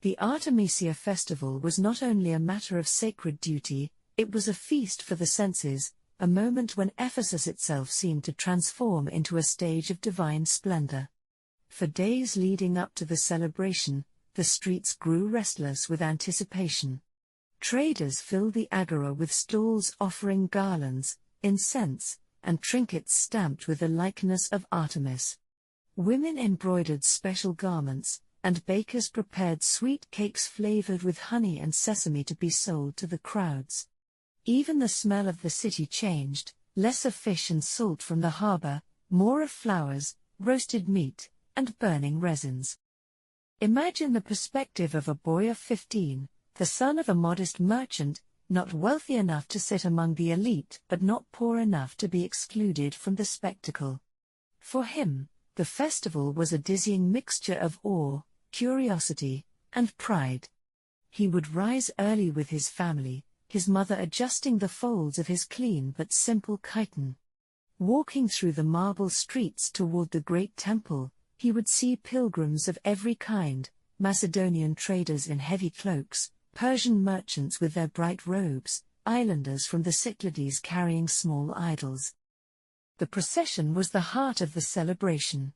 The Artemisia festival was not only a matter of sacred duty, it was a feast for the senses, a moment when Ephesus itself seemed to transform into a stage of divine splendor. For days leading up to the celebration, the streets grew restless with anticipation. Traders filled the agora with stalls offering garlands, incense, and trinkets stamped with the likeness of Artemis. Women embroidered special garments, and bakers prepared sweet cakes flavored with honey and sesame to be sold to the crowds. Even the smell of the city changed, less of fish and salt from the harbor, more of flowers, roasted meat, and burning resins. Imagine the perspective of a boy of 15, the son of a modest merchant, not wealthy enough to sit among the elite but not poor enough to be excluded from the spectacle. For him, the festival was a dizzying mixture of awe, curiosity, and pride. He would rise early with his family, his mother adjusting the folds of his clean but simple chiton. Walking through the marble streets toward the great temple, he would see pilgrims of every kind, Macedonian traders in heavy cloaks, Persian merchants with their bright robes, islanders from the Cyclades carrying small idols. The procession was the heart of the celebration.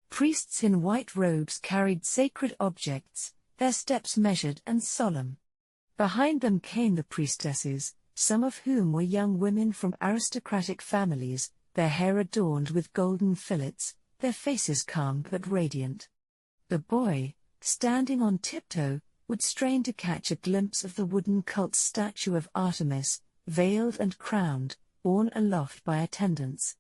Priests in white robes carried sacred objects, their steps measured and solemn. Behind them came the priestesses, some of whom were young women from aristocratic families, their hair adorned with golden fillets, their faces calm but radiant. The boy, standing on tiptoe, would strain to catch a glimpse of the wooden cult statue of Artemis, veiled and crowned, borne aloft by attendants.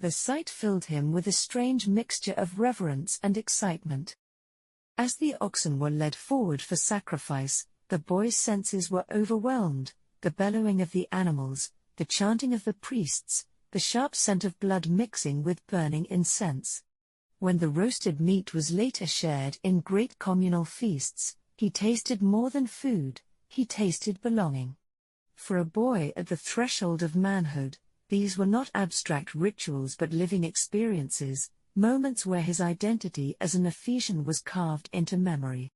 The sight filled him with a strange mixture of reverence and excitement. As the oxen were led forward for sacrifice, the boy's senses were overwhelmed, the bellowing of the animals, the chanting of the priests, the sharp scent of blood mixing with burning incense. When the roasted meat was later shared in great communal feasts, he tasted more than food, he tasted belonging. For a boy at the threshold of manhood, these were not abstract rituals but living experiences, moments where his identity as an Ephesian was carved into memory.